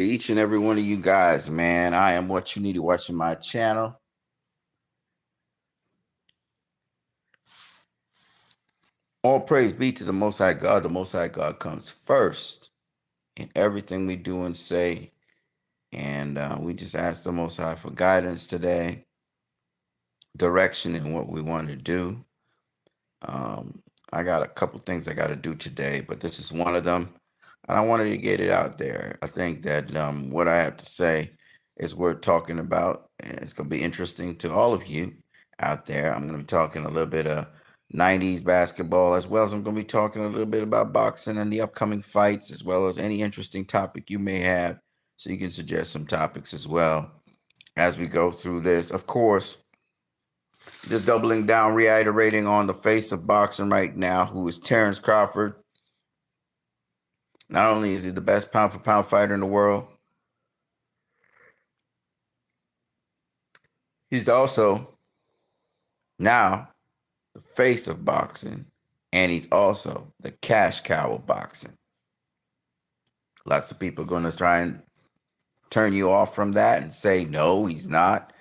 Each and every one of you guys, man. I am what you need to watch on my channel. All praise be to the Most High God. The Most High God comes first in everything we do and say. And we just ask the Most High for guidance today, direction in what we want to do. Um, I got a couple things I got to do today, but this is one of them. And I wanted to get it out there. I think that what I have to say is worth talking about. And it's going to be interesting to all of you out there. I'm going to be talking a little bit of 90s basketball, as well as I'm going to be talking a little bit about boxing and the upcoming fights, as well as any interesting topic you may have. So you can suggest some topics as well as we go through this. Of course, just doubling down, reiterating on the face of boxing right now, who is Terrence Crawford. Not only is he the best pound for pound fighter in the world, he's also now the face of boxing, and he's also the cash cow of boxing. Lots of people are going to try and turn you off from that and say, no, he's not,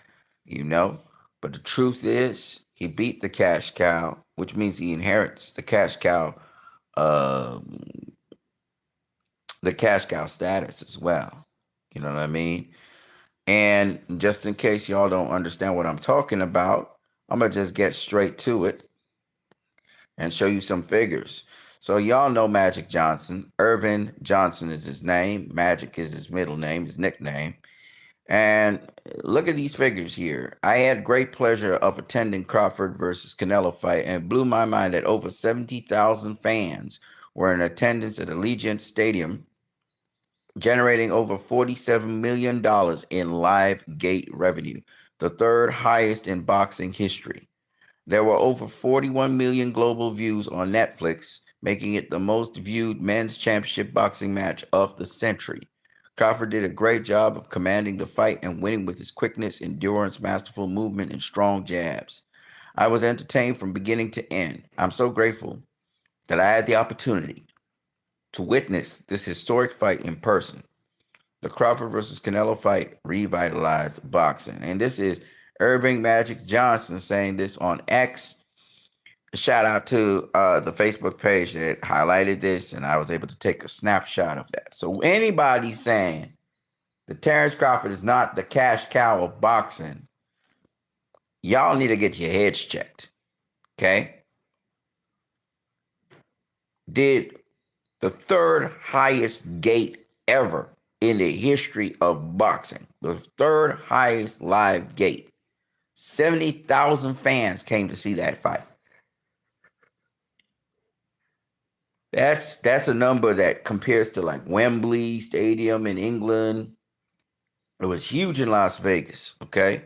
you know. But the truth is, he beat the cash cow, which means he inherits uh, the cash cow status as well. You know what I mean? And just in case y'all don't understand what I'm talking about, I'm going to just get straight to it and show you some figures. So y'all know Magic Johnson. Irvin Johnson is his name. Magic is his middle name, his nickname. And look at these figures here. I had great pleasure of attending Crawford versus Canelo fight, and it blew my mind that over 70,000 fans were in attendance at Allegiant Stadium, generating over $47 million in live gate revenue, the third highest in boxing history. There were over 41 million global views on Netflix, making it the most viewed men's championship boxing match of the century. Crawford did a great job of commanding the fight and winning with his quickness, endurance, masterful movement, and strong jabs. I was entertained from beginning to end. I'm so grateful that I had the opportunity to witness this historic fight in person. The Crawford versus Canelo fight revitalized boxing. And this is Irving Magic Johnson saying this on X. Shout out to the Facebook page that highlighted this, and I was able to take a snapshot of that. So anybody saying that Terrence Crawford is not the cash cow of boxing, y'all need to get your heads checked. Okay? Did the third highest gate ever in the history of boxing. The third highest live gate. 70,000 fans came to see that fight. That's a number that compares to like Wembley Stadium in England. It was huge in Las Vegas, okay?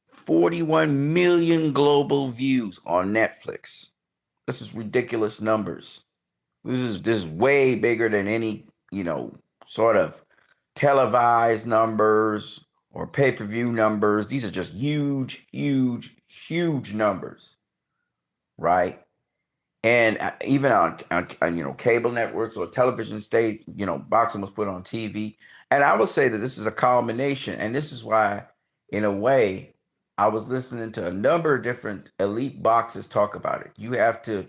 41 million global views on Netflix. This is ridiculous numbers. This is way bigger than any, sort of televised numbers or pay-per-view numbers. These are just huge, huge, huge numbers, right? And even on cable networks or television state, boxing was put on TV. And I would say that this is a culmination, and this is why, in a way, I was listening to a number of different elite boxers talk about it. You have to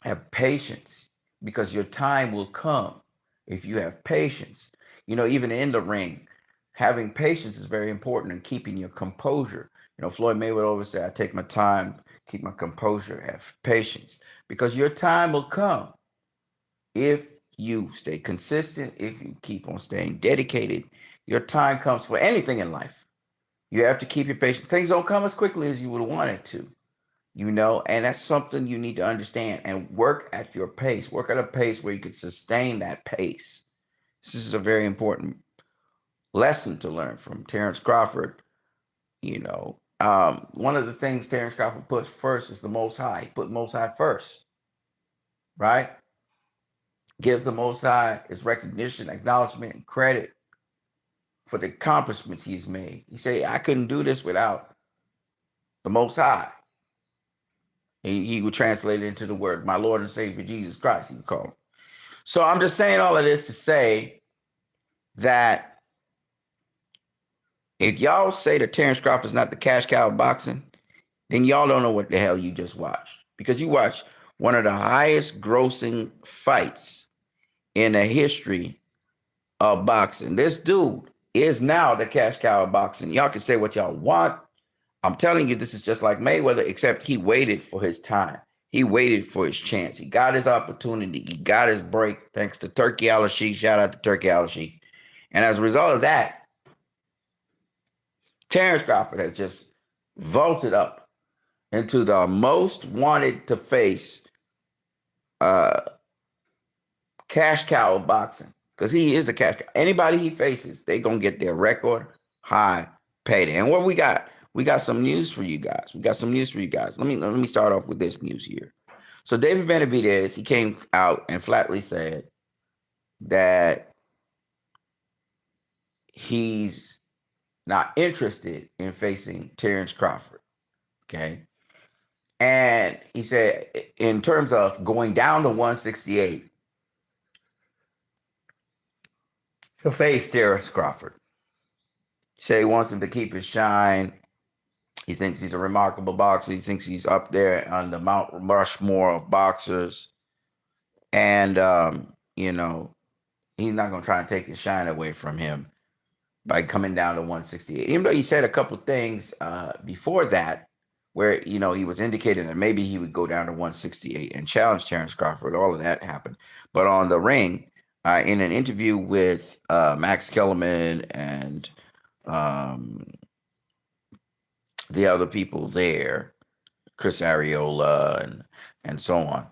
have patience because your time will come if you have patience. Even in the ring, having patience is very important and keeping your composure. Floyd Mayweather always say, I take my time, keep my composure, have patience, because your time will come if you stay consistent, if you keep on staying dedicated. Your time comes for anything in life. You have to keep your patience. Things don't come as quickly as you would want it to, and that's something you need to understand and work at your pace. Work at a pace where you can sustain that pace. This is a very important lesson to learn from Terrence Crawford. One of the things Terrence Crawford puts first is the Most High. He put Most High first, right? Gives the Most High his recognition, acknowledgement, and credit for the accomplishments he's made. He said, I couldn't do this without the Most High. He would translate it into the word, my Lord and Savior Jesus Christ, he would call him. So I'm just saying all of this to say that if y'all say that Terrence Crawford's not the cash cow of boxing, then y'all don't know what the hell you just watched. Because you watched one of the highest grossing fights in the history of boxing. This dude is now the cash cow of boxing. Y'all can say what y'all want. I'm telling you, this is just like Mayweather, except he waited for his time. He waited for his chance. He got his opportunity. He got his break thanks to Turkey Al-Sheikh. Shout out to Turkey Al-Sheikh. And as a result of that, Terrence Crawford has just vaulted up into the most wanted to face uh, cash cow of boxing because he is a cash cow. Anybody he faces, they gonna get their record high payday. And what we got? We got some news for you guys. Let me start off with this news here. So David Benavidez, he came out and flatly said that he's not interested in facing Terrence Crawford. Okay. And he said, in terms of going down to 168, he'll face Terrence Crawford. He said he wants him to keep his shine. He thinks he's a remarkable boxer. He thinks he's up there on the Mount Rushmore of boxers. And, he's not going to try and take his shine away from him by coming down to 168. Even though he said a couple things before that, where, he was indicating that maybe he would go down to 168 and challenge Terrence Crawford. All of that happened. But on the ring, in an interview with Max Kellerman and the other people there, Chris Arreola and so on,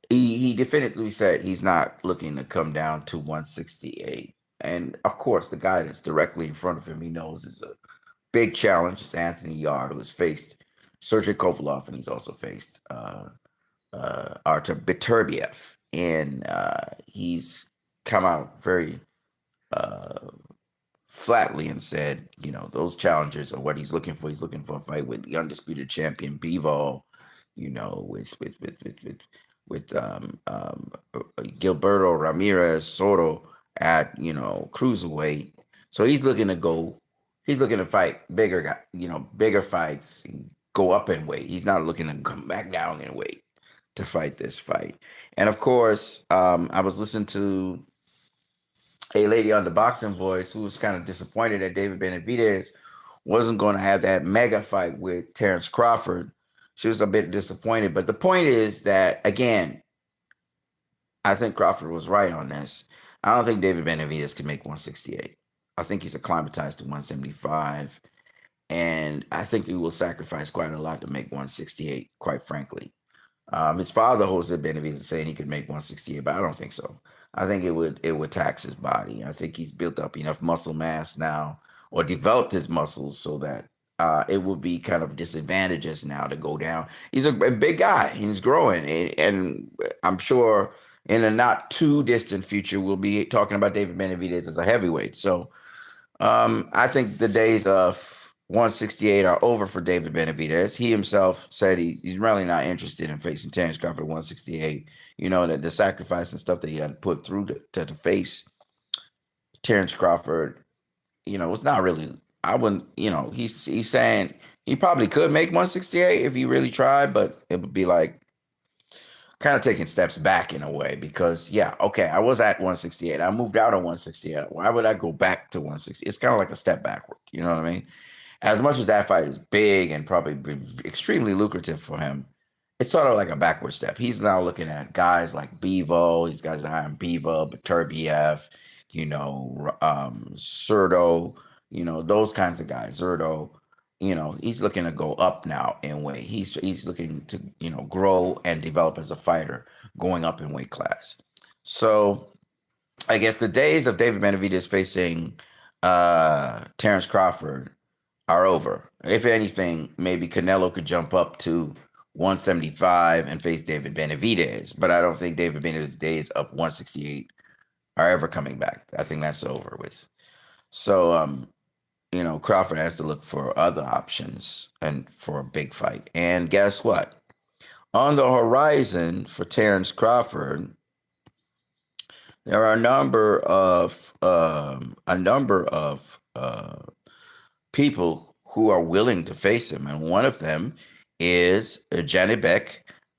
he definitively said he's not looking to come down to 168. And of course, the guy that's directly in front of him, he knows is a big challenge. It's Anthony Yarde, who has faced Sergey Kovalev, and he's also faced Artur Beterbiev. And he's come out very flatly and said, those challengers are what he's looking for. He's looking for a fight with the undisputed champion Bivol, with Gilberto Ramirez Soto at cruiserweight. So he's looking to fight bigger fights, and go up in weight. He's not looking to come back down in weight to fight this fight. And of course, I was listening to a lady on the Boxing Voice who was kind of disappointed that David Benavidez wasn't going to have that mega fight with Terrence Crawford. She was a bit disappointed. But the point is that, again, I think Crawford was right on this. I don't think David Benavidez can make 168. I think he's acclimatized to 175. And I think he will sacrifice quite a lot to make 168, quite frankly. His father, Jose Benavidez, saying he could make 168, but I don't think so. I think it would tax his body. I think he's built up enough muscle mass now, or developed his muscles so that it would be kind of disadvantageous now to go down. He's a big guy. He's growing, and I'm sure in a not too distant future we'll be talking about David Benavidez as a heavyweight. So I think the days of 168 are over for David Benavidez. He himself said he's really not interested in facing Terrence Crawford at 168. That the sacrifice and stuff that he had to put through to face Terrence Crawford, it's not really. I wouldn't. He's saying he probably could make 168 if he really tried, but it would be like kind of taking steps back in a way because, yeah, okay, I was at 168. I moved out of 168. Why would I go back to 160? It's kind of like a step backward. You know what I mean? As much as that fight is big and probably extremely lucrative for him, it's sort of like a backward step. He's now looking at guys like Bivol. He's got his eye on Bivol, Beterbiev, Serdo, those kinds of guys. Zerdo, he's looking to go up now in weight. He's looking to, grow and develop as a fighter, going up in weight class. So I guess the days of David Benavidez facing Terrence Crawford are over. If anything, maybe Canelo could jump up to 175 and face David Benavidez, but I don't think David Benavidez's days of 168 are ever coming back. I think that's over with. So, Crawford has to look for other options and for a big fight. And guess what? On the horizon for Terrence Crawford, there are a number of people who are willing to face him, and one of them is Janibek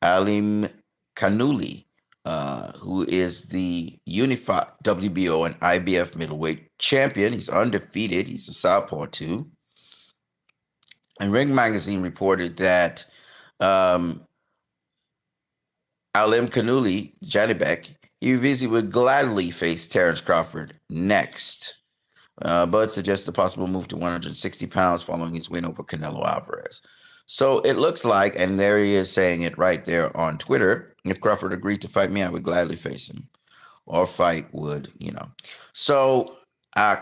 Alim Kanuli, who is the unified WBO and IBF middleweight champion. He's undefeated. He's a southpaw too. And Ring Magazine reported that um, Alim Kanuli, Janibek, he reveals he would gladly face Terrence Crawford next. Bud suggests a possible move to 160 pounds following his win over Canelo Alvarez. So it looks like, and there he is saying it right there on Twitter, if Crawford agreed to fight me, I would gladly face him. Or fight would, So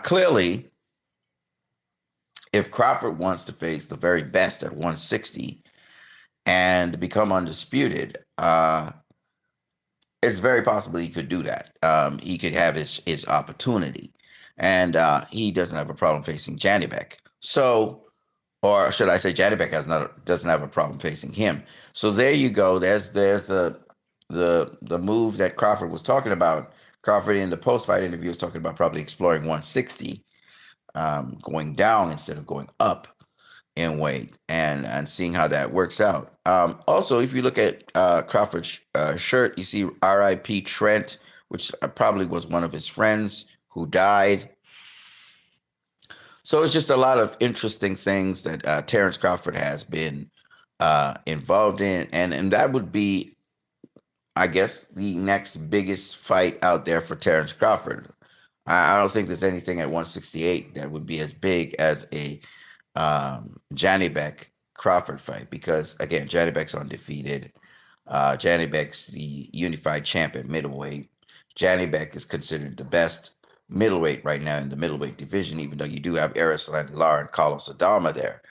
clearly, if Crawford wants to face the very best at 160 and become undisputed, it's very possible he could do that. He could have his opportunity, and he doesn't have a problem facing Janibek. So, or should I say, Janibek doesn't have a problem facing him. So there you go. There's the move that Crawford was talking about. Crawford in the post fight interview was talking about probably exploring 160, going down instead of going up in weight, and seeing how that works out. Also, if you look at Crawford's shirt, you see R.I.P. Trent, which probably was one of his friends who died. So it's just a lot of interesting things that Terrence Crawford has been involved in, and that would be, I guess, the next biggest fight out there for Terrence Crawford. I don't think there's anything at 168 that would be as big as a Janibek Crawford fight, because again, Janibek's undefeated. Janibek's the unified champion middleweight. Janibek is considered the best middleweight right now in the middleweight division, even though you do have Arislandi Lara and Carlos Adama there.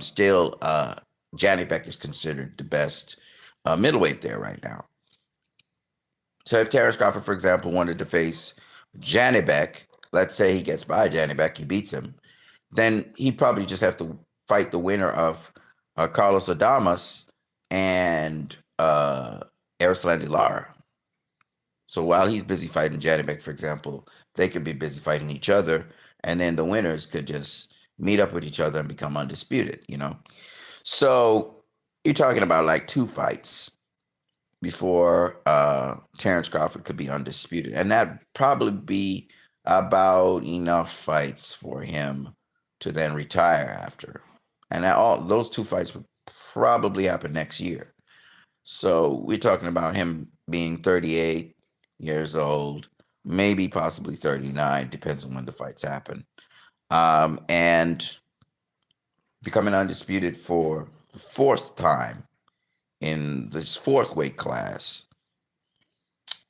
Still, Janibek is considered the best middleweight there right now. So if Terrence Crawford, for example, wanted to face Janibek, let's say he gets by Janibek, he beats him, then he'd probably just have to fight the winner of Carlos Adamas and Arislandi Lara. So while he's busy fighting Janibek, for example, they could be busy fighting each other, and then the winners could just meet up with each other and become undisputed, So you're talking about like 2 fights before Terrence Crawford could be undisputed. And that'd probably be about enough fights for him to then retire after. And all those 2 fights would probably happen next year. So we're talking about him being 38 years old, maybe possibly 39, depends on when the fights happen. And becoming undisputed for the 4th time in this 4th weight class,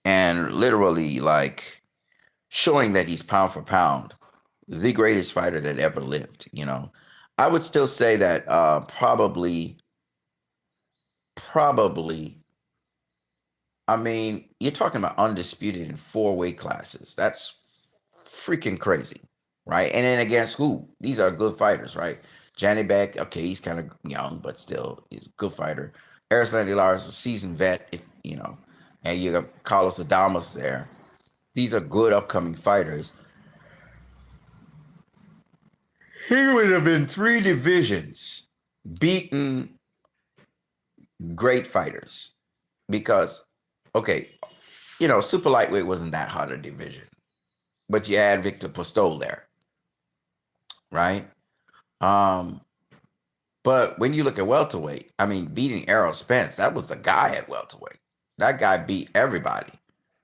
and literally like showing that he's pound for pound the greatest fighter that ever lived. I would still say that probably, I mean, you're talking about undisputed in 4 weight classes. That's freaking crazy, right? And then against who? These are good fighters, right? Janibek, okay, he's kind of young, but still, he's a good fighter. Arislandi Lara is a seasoned vet, and you got Carlos Adamas there. These are good upcoming fighters. He would have been 3 divisions beaten great fighters, because, okay, super lightweight wasn't that hard a division, but you had Victor Postol there, right? But when you look at welterweight, I mean, beating Errol Spence, that was the guy at welterweight. That guy beat everybody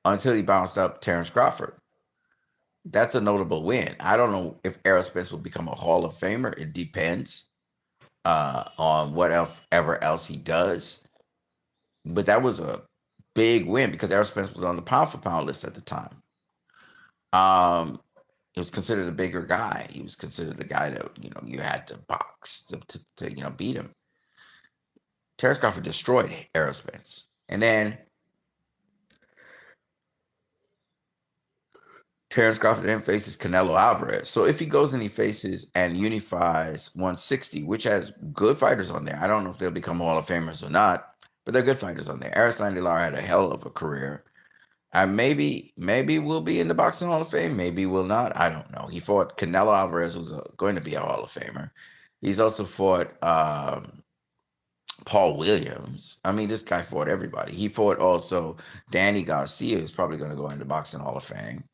until he bounced up Terrence Crawford. That's a notable win. I don't know if Errol Spence will become a Hall of Famer. It depends on whatever else he does. But that was a big win because Errol Spence was on the pound for pound list at the time. He was considered a bigger guy. He was considered the guy that you had to box to beat him. Terrence Crawford destroyed Errol Spence, and then Terrence Crawford then faces Canelo Alvarez. So if he goes and he faces and unifies 160, which has good fighters on there, I don't know if they'll become Hall of Famers or not, but they're good fighters on there. Arislandi Lara had a hell of a career. Maybe we'll be in the Boxing Hall of Fame. Maybe we'll not. I don't know. He fought Canelo Alvarez, who's going to be a Hall of Famer. He's also fought Paul Williams. I mean, this guy fought everybody. He fought also Danny Garcia, who's probably going to go into Boxing Hall of Fame.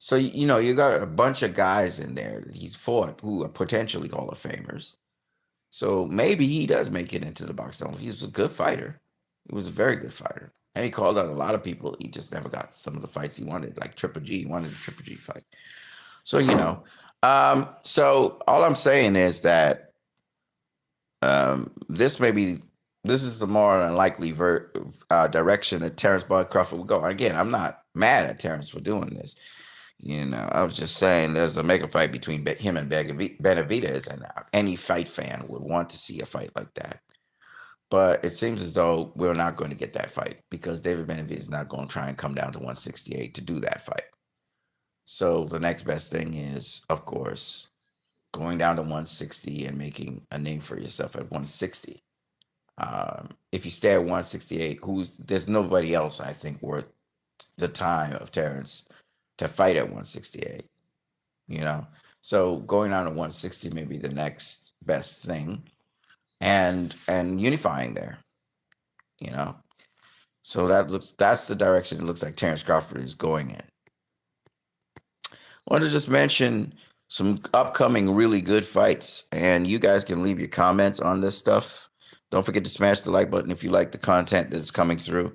So you know, you got a bunch of guys in there that he's fought who are potentially Hall of Famers. So maybe he does make it into the boxing hall. He was a good fighter. He was a very good fighter. And he called out a lot of people. He just never got some of the fights he wanted, like Triple G. He wanted a Triple G fight. So, you know. So all I'm saying is that this is the more unlikely direction that Terrence Bud Crawford would go. Again, I'm not mad at Terrence for doing this. You know, I was just saying there's a mega fight between him and Benavidez, and any fight fan would want to see a fight like that. But it seems as though we're not going to get that fight because David Benavidez is not going to try and come down to 168 to do that fight. So the next best thing is, of course, going down to 160 and making a name for yourself at 160. If you stay at 168, there's nobody else I think worth the time of Terrence to fight at 168, you know? So going down to 160 may be the next best thing and unifying there, you know? So that's the direction it looks like Terrence Crawford is going in. I want to just mention some upcoming really good fights, and you guys can leave your comments on this stuff. Don't forget to smash the like button if you like the content that's coming through.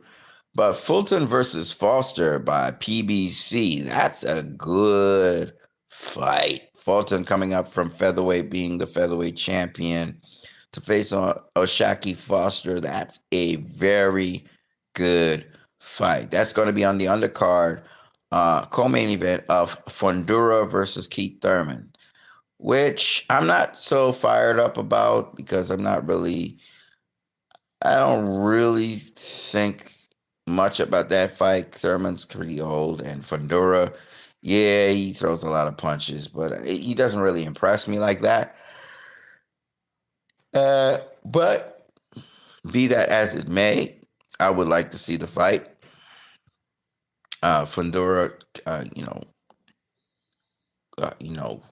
But Fulton versus Foster by PBC, that's a good fight. Fulton coming up from featherweight, being the featherweight champion, to face on Oshaki Foster. That's a very good fight. That's going to be on the undercard co-main event of Fundura versus Keith Thurman, which I'm not so fired up about because I don't really think much about that fight. Thurman's pretty old, and Fundura, yeah, he throws a lot of punches, but he doesn't really impress me like that. But be that as it may, I would like to see the fight. Fundura,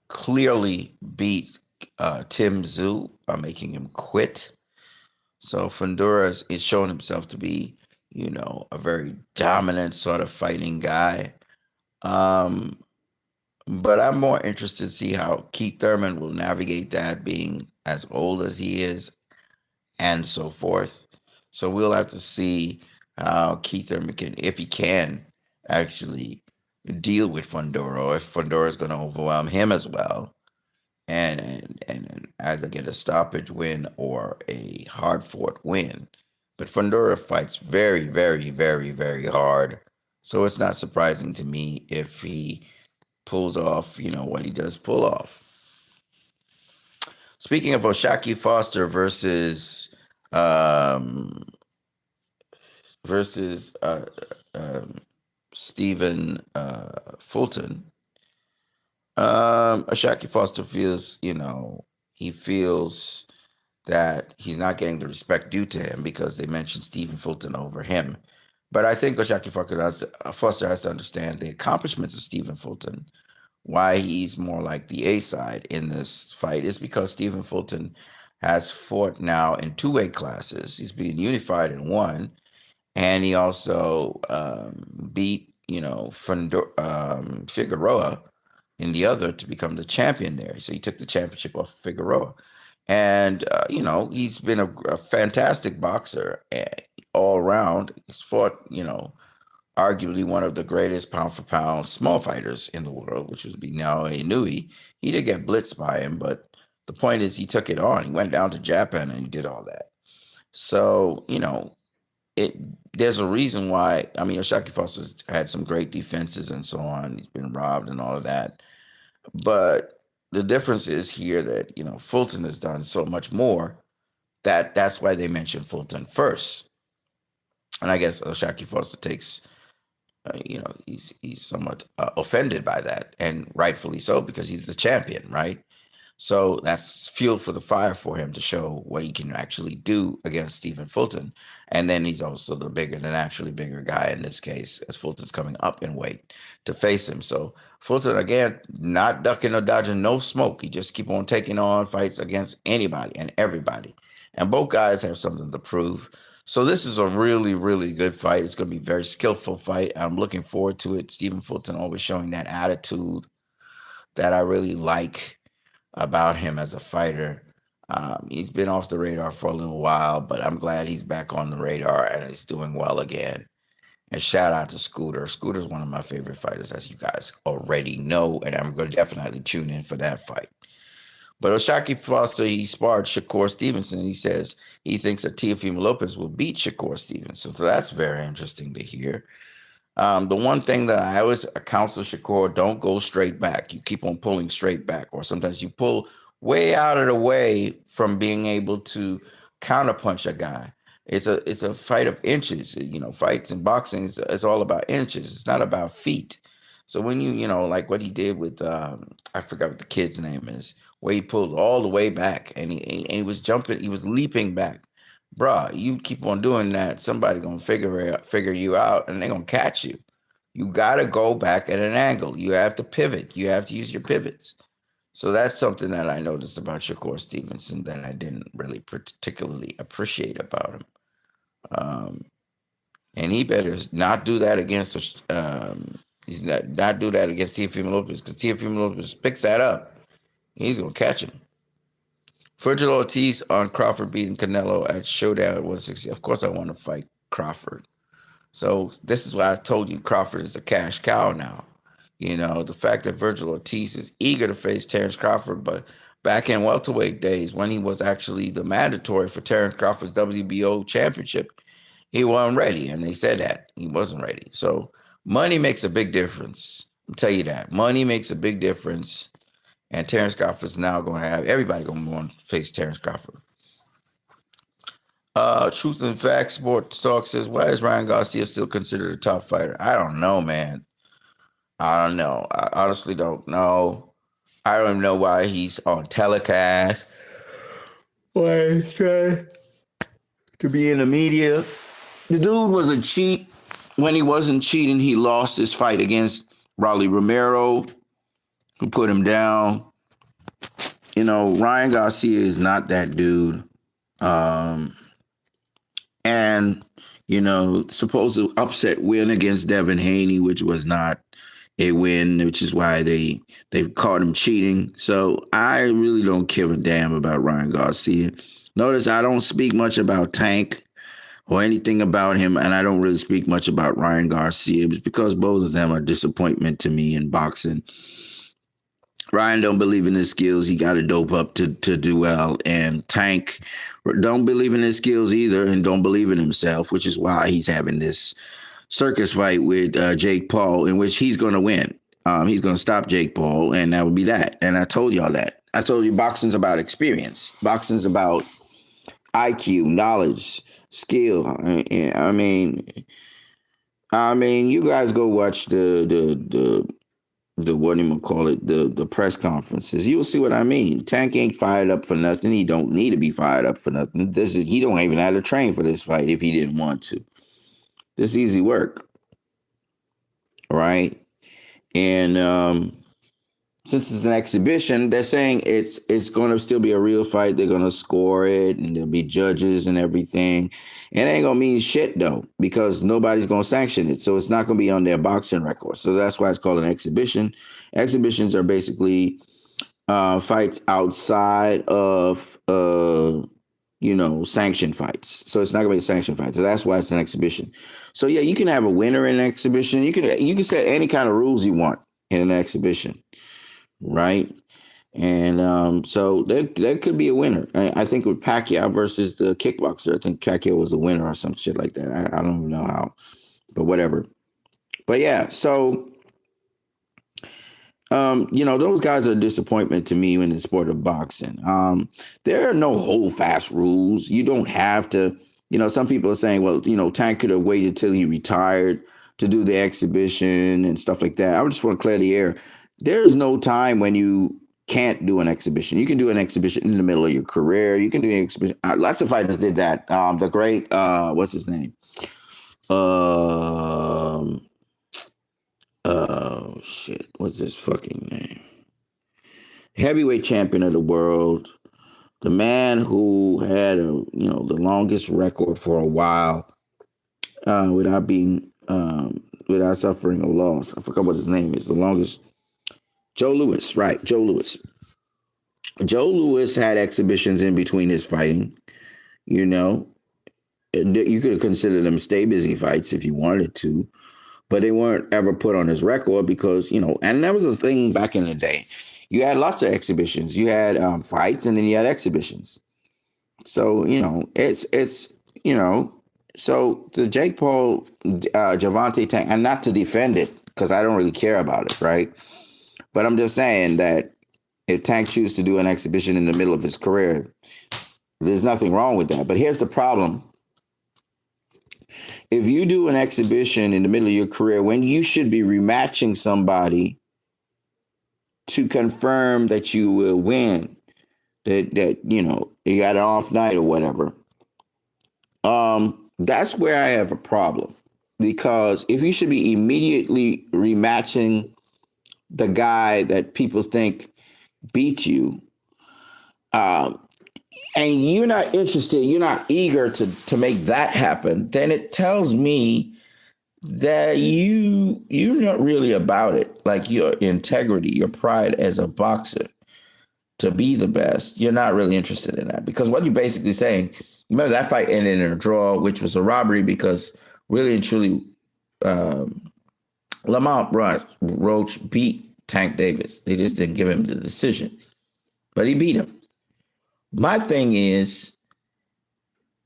clearly beat Tim Tszyu by making him quit. So Fundura is showing himself to be, a very dominant sort of fighting guy. But I'm more interested to see how Keith Thurman will navigate that, being as old as he is and so forth. So we'll have to see how Keith Thurman if he can actually deal with Fundora, or if Fundora is going to overwhelm him as well, and either get a stoppage win or a hard fought win. But Fundora fights very, very, very, very hard. So it's not surprising to me if he pulls off, what he does pull off. Speaking of Oshaki Foster versus Stephen Fulton, Oshaki Foster feels, he feels that he's not getting the respect due to him because they mentioned Stephen Fulton over him. But I think Oshaki Foster has to understand the accomplishments of Stephen Fulton. Why he's more like the A side in this fight is because Stephen Fulton has fought now in two weight classes. He's been unified in one, and he also beat Figueroa in the other to become the champion there. So he took the championship off Figueroa, and he's been a fantastic boxer all around. He's fought arguably one of the greatest pound for pound small fighters in the world, which would be now Inoue. He did get blitzed by him, but the point is he took it on. He went down to Japan and he did all that. So, there's a reason why. I mean, Oshaki Foster's had some great defenses and so on. He's been robbed and all of that. But the difference is here that, Fulton has done so much more that's why they mentioned Fulton first. And I guess Oshaki Foster takes he's somewhat offended by that, and rightfully so, because he's the champion, right? So that's fuel for the fire for him to show what he can actually do against Stephen Fulton. And then he's also the naturally bigger guy in this case, as Fulton's coming up in weight to face him. So Fulton, again, not ducking or dodging, no smoke. He just keep on taking on fights against anybody and everybody. And both guys have something to prove. So this is a really, really good fight. It's going to be a very skillful fight. I'm looking forward to it. Stephen Fulton always showing that attitude that I really like about him as a fighter. He's been off the radar for a little while, but I'm glad he's back on the radar and is doing well again. And shout out to Scooter. Scooter's one of my favorite fighters, as you guys already know, and I'm going to definitely tune in for that fight. But Oshaki Foster, he sparred Shakur Stevenson. He says he thinks that Teofimo Lopez will beat Shakur Stevenson. So that's very interesting to hear. The one thing that I always counsel Shakur, don't go straight back. You keep on pulling straight back, or sometimes you pull way out of the way from being able to counterpunch a guy. It's a fight of inches. Fights in boxing is all about inches. It's not about feet. So when like what he did with I forgot what the kid's name is, where he pulled all the way back and he was jumping, he was leaping back. Bruh, you keep on doing that, somebody gonna figure you out, and they're gonna catch you. You gotta go back at an angle. You have to pivot. You have to use your pivots. So that's something that I noticed about Shakur Stevenson that I didn't really particularly appreciate about him. And he better not do that against he's not do that against Teofimo Lopez, because Teofimo Lopez picks that up. He's gonna catch him. Virgil Ortiz on Crawford beating Canelo at Showdown at 160. Of course, I want to fight Crawford. So this is why I told you Crawford is a cash cow now. The fact that Virgil Ortiz is eager to face Terrence Crawford, but back in welterweight days when he was actually the mandatory for Terrence Crawford's WBO championship, he wasn't ready, and they said that he wasn't ready. So money makes a big difference. I'll tell you that. Money makes a big difference. And Terrence Crawford's now going to have everybody going to want to face Terrence Crawford. Truth and Facts Sports Talk says, why is Ryan Garcia still considered a top fighter? I don't know, man. I don't know. I honestly don't know. I don't know why he's on telecast. Why he's trying to be in the media. The dude was a cheat. When he wasn't cheating, he lost his fight against Rolly Romero, who put him down. Ryan Garcia is not that dude. And, supposed upset win against Devin Haney, which was not a win, which is why they caught him cheating. So I really don't give a damn about Ryan Garcia. Notice I don't speak much about Tank or anything about him, and I don't really speak much about Ryan Garcia. It's because both of them are disappointment to me in boxing. Ryan don't believe in his skills. He got to dope up to do well. And Tank don't believe in his skills either and don't believe in himself, which is why he's having this circus fight with Jake Paul, in which he's going to win. He's going to stop Jake Paul, and that would be that. And I told y'all that. I told you boxing's about experience. Boxing's about IQ, knowledge, skill. I mean, you guys go watch the the press conferences. You'll see what I mean. Tank ain't fired up for nothing. He don't need to be fired up for nothing. He don't even have to train for this fight if he didn't want to. This is easy work. Right? And since it's an exhibition, they're saying it's going to still be a real fight. They're going to score it, and there'll be judges and everything. It ain't going to mean shit, though, because nobody's going to sanction it. So it's not going to be on their boxing record. So that's why it's called an exhibition. Exhibitions are basically fights outside of, sanctioned fights. So it's not going to be a sanctioned fight. So that's why it's an exhibition. So, yeah, you can have a winner in an exhibition. You can set any kind of rules you want in an exhibition. Right. And so there could be a winner. I think with Pacquiao versus the kickboxer, I think Pacquiao was a winner or some shit like that. I don't even know how, but whatever. But yeah, so, those guys are a disappointment to me in the sport of boxing. There are no hold fast rules. You don't have to, some people are saying, well, Tank could have waited till he retired to do the exhibition and stuff like that. I just want to clear the air. There's no time when you can't do an exhibition. You can do an exhibition in the middle of your career. You can do an exhibition. Lots of fighters did that. The great, what's his name? Um, oh shit, what's his fucking name? Heavyweight champion of the world, the man who had the longest record for a while, without being without suffering a loss. I forgot what his name is. The longest. Joe Louis, right? Joe Louis. Joe Louis had exhibitions in between his fighting. You know, you could consider them stay busy fights if you wanted to, but they weren't ever put on his record because, and that was a thing back in the day. You had lots of exhibitions. You had fights, and then you had exhibitions. So, you know, so the Jake Paul, Javante Tank, and not to defend it because I don't really care about it, right? But I'm just saying that if Tank chooses to do an exhibition in the middle of his career, there's nothing wrong with that. But here's the problem. If you do an exhibition in the middle of your career when you should be rematching somebody to confirm that you will win, that you got an off night or whatever, that's where I have a problem. Because if you should be immediately rematching the guy that people think beat you, and you're not interested, you're not eager to make that happen, then it tells me that you're not really about it. Like your integrity, your pride as a boxer to be the best, you're not really interested in that. Because what you're basically saying, remember that fight ended in a draw, which was a robbery because really and truly, Lamont Roach beat Tank Davis. They just didn't give him the decision, but he beat him. My thing is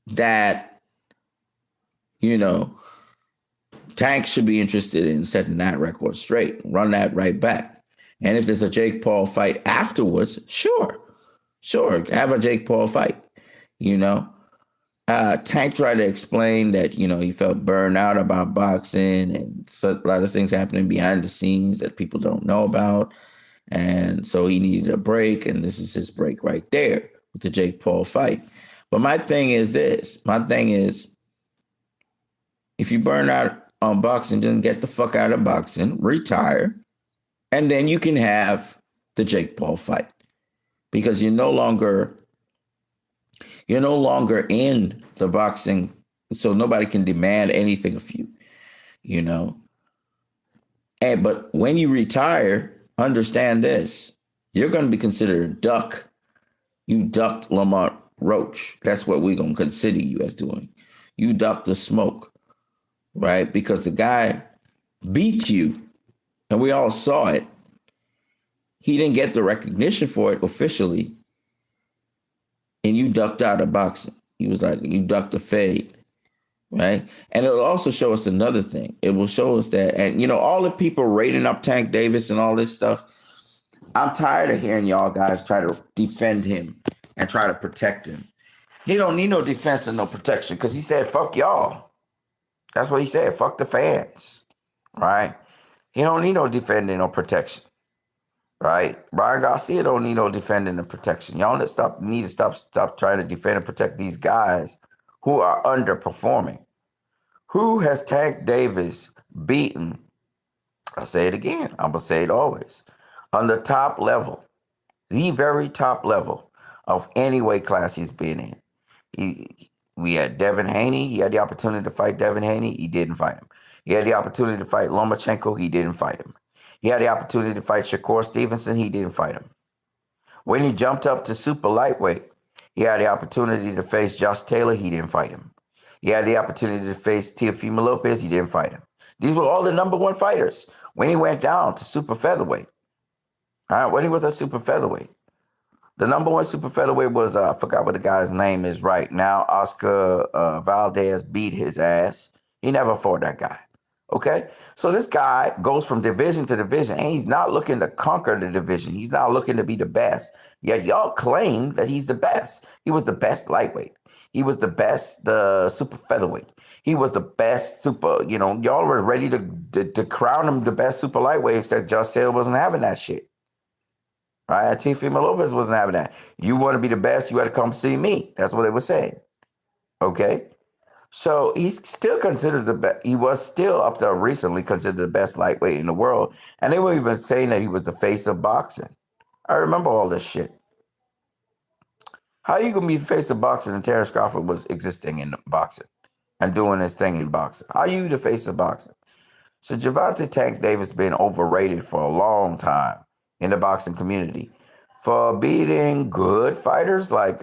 that, Tank should be interested in setting that record straight, run that right back. And if there's a Jake Paul fight afterwards, sure, have a Jake Paul fight. Tank tried to explain that, he felt burned out about boxing and a lot of things happening behind the scenes that people don't know about. And so he needed a break, and this is his break right there with the Jake Paul fight. But my thing is this. My thing is, if you burn out on boxing, then get the fuck out of boxing, retire, and then you can have the Jake Paul fight. Because you're no longer in the boxing, so nobody can demand anything of you, But when you retire, understand this. You're going to be considered a duck. You ducked Lamont Roach. That's what we're going to consider you as doing. You ducked the smoke, right? Because the guy beat you, and we all saw it. He didn't get the recognition for it officially, and you ducked out of boxing. He was like, you ducked the fade, right? And it'll also show us another thing. It will show us that, and all the people rating up Tank Davis and all this stuff, I'm tired of hearing y'all guys try to defend him and try to protect him. He don't need no defense and no protection because he said, fuck y'all. That's what he said. Fuck the fans, right? He don't need no defending or protection, right? Brian Garcia don't need no defending and protection. Y'all need to stop trying to defend and protect these guys who are underperforming. Who has Tank Davis beaten? I'll say it again. I'm going to say it always. On the top level, the very top level of any weight class he's been in. We had Devin Haney. He had the opportunity to fight Devin Haney. He didn't fight him. He had the opportunity to fight Lomachenko. He didn't fight him. He had the opportunity to fight Shakur Stevenson. He didn't fight him. When he jumped up to super lightweight, he had the opportunity to face Josh Taylor. He didn't fight him. He had the opportunity to face Teofimo Lopez. He didn't fight him. These were all the number one fighters when he went down to super featherweight. All right, when he was at super featherweight. The number one super featherweight was, I forgot what the guy's name is right now. Oscar Valdez beat his ass. He never fought that guy. Okay? So this guy goes from division to division, and he's not looking to conquer the division. He's not looking to be the best. Yet y'all claim that he's the best. He was the best lightweight. He was the best super featherweight. He was the best super, y'all were ready to crown him the best super lightweight, except Josh Taylor wasn't having that shit. Right? Teofimo Lopez wasn't having that. You want to be the best, you got to come see me. That's what they were saying. Okay. So he's still considered the best. He was still up to recently considered the best lightweight in the world. And they were even saying that he was the face of boxing. I remember all this shit. How you gonna be the face of boxing and Terrence Crawford was existing in boxing and doing his thing in boxing? How you the face of boxing? So Gervonta Tank Davis been overrated for a long time in the boxing community for beating good fighters like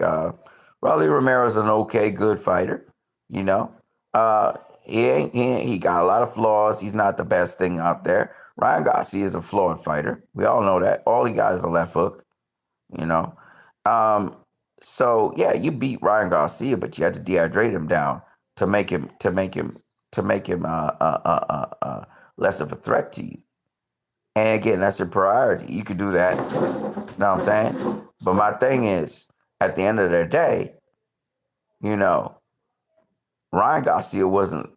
Rolly Romero's an okay good fighter, you know. He got a lot of flaws. He's not the best thing out there. Ryan Garcia is a flawed fighter. We all know that. All he got is a left hook, you know. Um, so yeah, you beat Ryan Garcia, but you had to dehydrate him down to make him less of a threat to you. And again, that's your priority. You could do that. You know what I'm saying? But my thing is, at the end of the day, you know, Ryan Garcia wasn't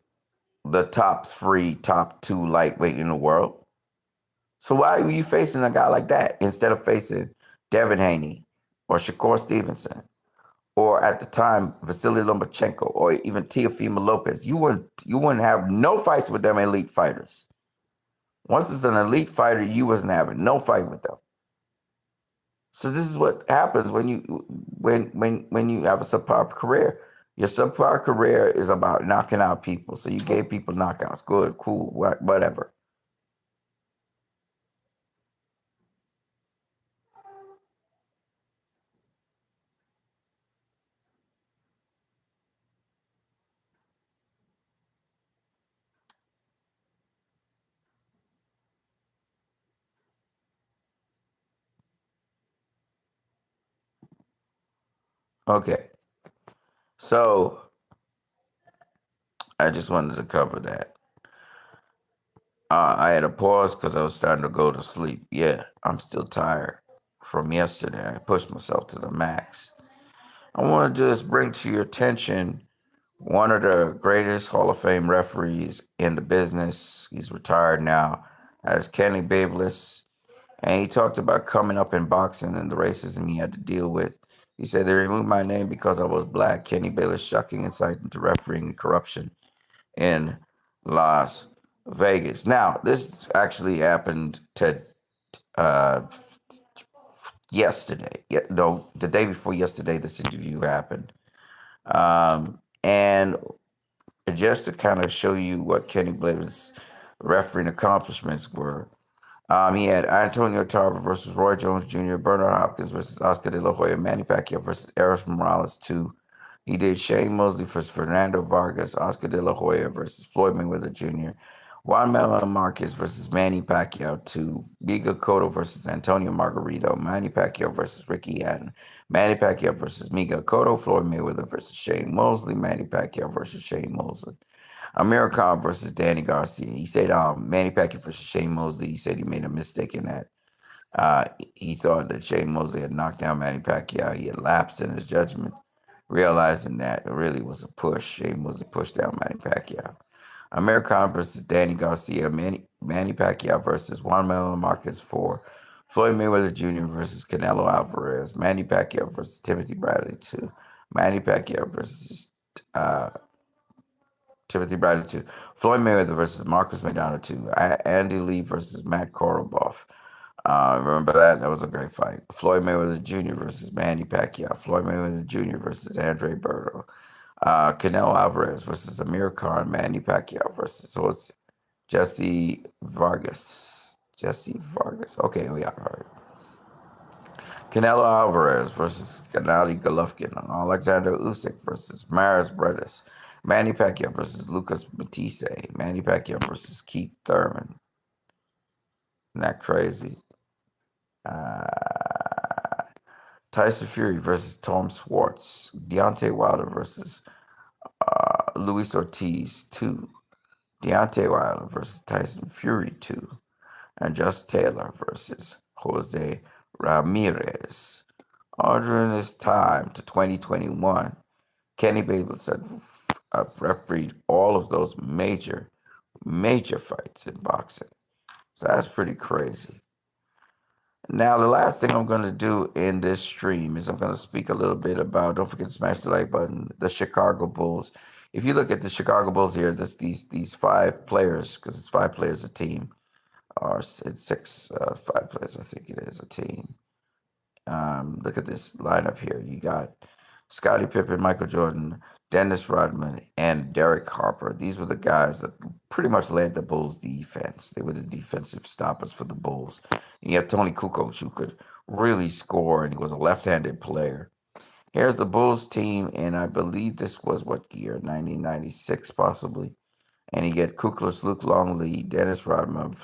the top three, top two lightweight in the world. So why were you facing a guy like that instead of facing Devin Haney or Shakur Stevenson or at the time Vasily Lomachenko or even Teofimo Lopez? You wouldn't have no fights with them elite fighters. Once it's an elite fighter, you wasn't having no fight with them. So this is what happens when you have a subpar career. Your subpar career is about knocking out people. So you gave people knockouts. Good, cool, whatever. Okay. So I just wanted to cover that. I had a pause because I was starting to go to sleep. Yeah, I'm still tired from yesterday. I pushed myself to the max. I want to just bring to your attention one of the greatest Hall of Fame referees in the business. He's retired now. As Kenny Bayless. And he talked about coming up in boxing and the racism he had to deal with. He said they removed my name because I was black. Kenny Bayless shocking insight into refereeing and corruption in Las Vegas. Now, this actually happened to uh, yesterday. Yeah, no, the day before yesterday, this interview happened. And just to kind of show you what Kenny Bayless' refereeing accomplishments were, he had Antonio Tarver versus Roy Jones Jr., Bernard Hopkins versus Oscar De La Hoya, Manny Pacquiao versus Eros Morales 2. He did Shane Mosley versus Fernando Vargas, Oscar De La Hoya versus Floyd Mayweather Jr., Juan Manuel Marquez versus Manny Pacquiao 2, Miguel Cotto versus Antonio Margarito, Manny Pacquiao versus Ricky Hatton, Manny Pacquiao versus Miguel Cotto, Floyd Mayweather versus Shane Mosley, Manny Pacquiao versus Shane Mosley. Amir Khan versus Danny Garcia. He said Manny Pacquiao versus Shane Mosley. He said he made a mistake in that. He thought that Shane Mosley had knocked down Manny Pacquiao. He had lapsed in his judgment, realizing that it really was a push. Shane Mosley pushed down Manny Pacquiao. Amir Khan versus Danny Garcia. Manny Pacquiao versus Juan Manuel Marquez 4. Floyd Mayweather Jr. versus Canelo Alvarez. Manny Pacquiao versus Timothy Bradley 2. Manny Pacquiao versus uh, Timothy Bradley 2. Floyd Mayweather versus Marcus Maidana 2. Andy Lee versus Matt Korobov. Remember that? That was a great fight. Floyd Mayweather Jr. versus Manny Pacquiao. Floyd Mayweather Jr. versus Andre Berto. Canelo Alvarez versus Amir Khan. Manny Pacquiao versus Jesse Vargas. Jesse Vargas. Okay, we got it right. Canelo Alvarez versus Gennady Golovkin, Alexander Usyk versus Maris Bredis, Manny Pacquiao versus Lucas Matisse, Manny Pacquiao versus Keith Thurman. Isn't that crazy? Tyson Fury versus Tom Schwartz, Deontay Wilder versus Luis Ortiz 2, Deontay Wilder versus Tyson Fury 2, and Just Taylor versus Jose Ramirez. All during this time to 2021, Kenny Bayless had refereed all of those major fights in boxing. So that's pretty crazy. Now, the last thing I'm going to do in this stream is I'm going to speak a little bit about, don't forget to smash the like button, the Chicago Bulls. If you look at the Chicago Bulls here, these five players, because it's five players a team, or it's six, five players, I think it is a team. Look at this lineup here. You got Scottie Pippen, Michael Jordan, Dennis Rodman, and Derek Harper. These were the guys that pretty much led the Bulls defense. They were the defensive stoppers for the Bulls. And you have Tony Kukoc, who could really score, and he was a left-handed player. Here's the Bulls team, and I believe this was what year? 1996, possibly. And you get Kuklas, Luke Longley, Dennis Rodman,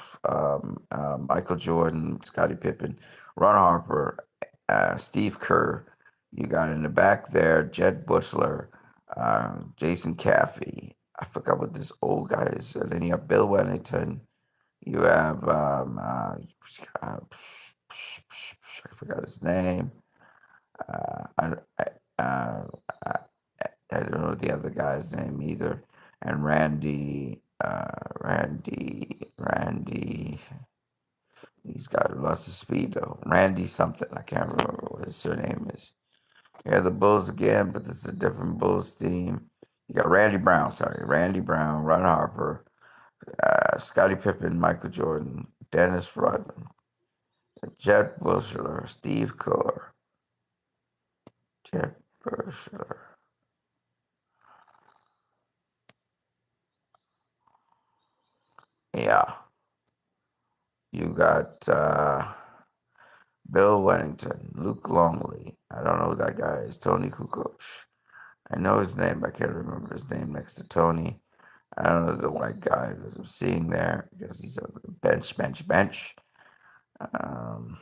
Michael Jordan, Scottie Pippen, Ron Harper, Steve Kerr. You got in the back there Jed Bushler, Jason Caffey. I forgot what this old guy is. Then you have Bill Wellington. You have I forgot his name. I, uh, I, I don't know the other guy's name either. And Randy. He's got lots of speed though. Randy something. I can't remember what his surname is. Yeah, the Bulls again, but this is a different Bulls team. You got Randy Brown, Randy Brown, Ron Harper, Scottie Pippen, Michael Jordan, Dennis Rodman, Jet Bushler, Steve Kerr, Jet Bushler. Yeah, you got Bill Wennington, Luke Longley. I don't know who that guy is. Tony Kukoc. I know his name, but I can't remember his name next to Tony. I don't know the white guy that I'm seeing there because he's on the bench. Um,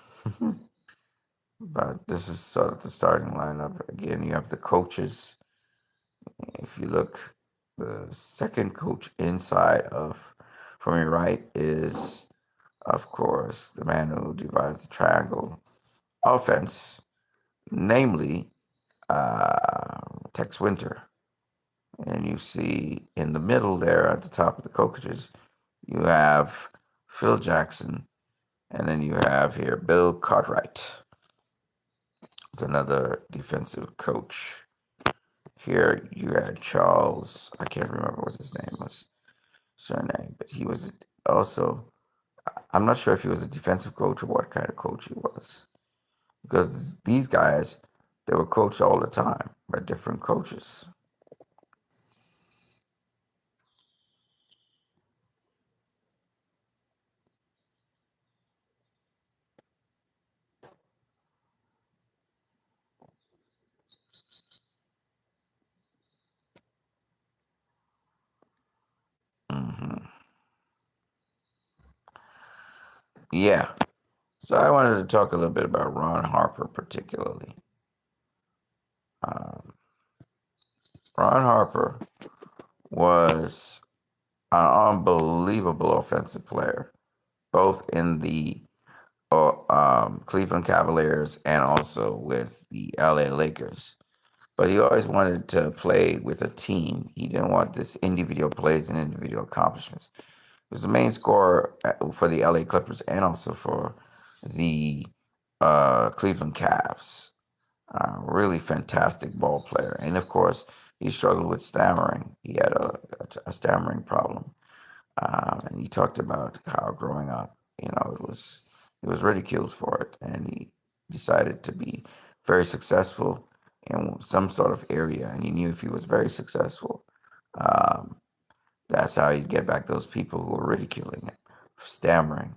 but this is sort of the starting lineup. Again, you have the coaches. If you look, the second coach inside of from your right is, of course, the man who devised the triangle offense, namely Tex Winter. And you see in the middle there at the top of the coaches, you have Phil Jackson, and then you have here Bill Cartwright. It's another defensive coach. Here you had Charles, I can't remember what his name was, surname, but he was also, I'm not sure if he was a defensive coach or what kind of coach he was. Because these guys, they were coached all the time by different coaches. hmm Yeah. So I wanted to talk a little bit about Ron Harper, particularly. Um, Ron Harper was an unbelievable offensive player, both in the Cleveland Cavaliers and also with the LA Lakers. But he always wanted to play with a team. He didn't want this individual plays and individual accomplishments. He was the main scorer for the LA Clippers and also for the Cleveland Cavs. Really fantastic ball player. And of course, he struggled with stammering. He had a stammering problem. And he talked about how growing up, he was ridiculed for it. And he decided to be very successful in some sort of area. And he knew if he was very successful, um, that's how he'd get back those people who were ridiculing him for stammering.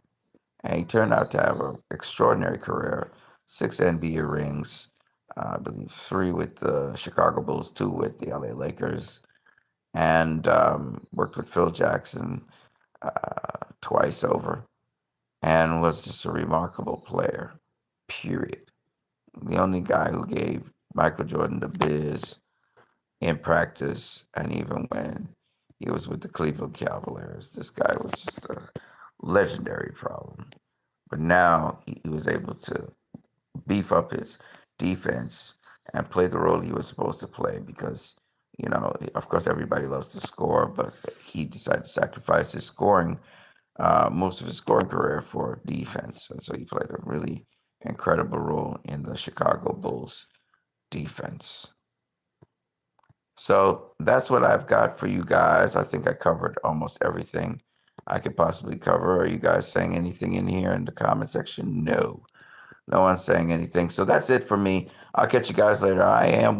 And he turned out to have an extraordinary career, 6 NBA rings, I believe 3 with the Chicago Bulls, 2 with the LA Lakers, and worked with Phil Jackson twice over, and was just a remarkable player, period. The only guy who gave Michael Jordan the biz in practice, and even when he was with the Cleveland Cavaliers, this guy was just a legendary problem. But now he was able to beef up his defense and play the role he was supposed to play because, of course, everybody loves to score, but he decided to sacrifice his scoring, most of his scoring career for defense. And so he played a really incredible role in the Chicago Bulls defense. So that's what I've got for you guys. I think I covered almost everything I could possibly cover. Are you guys saying anything in here in the comment section? No. No one's saying anything. So that's it for me. I'll catch you guys later. I am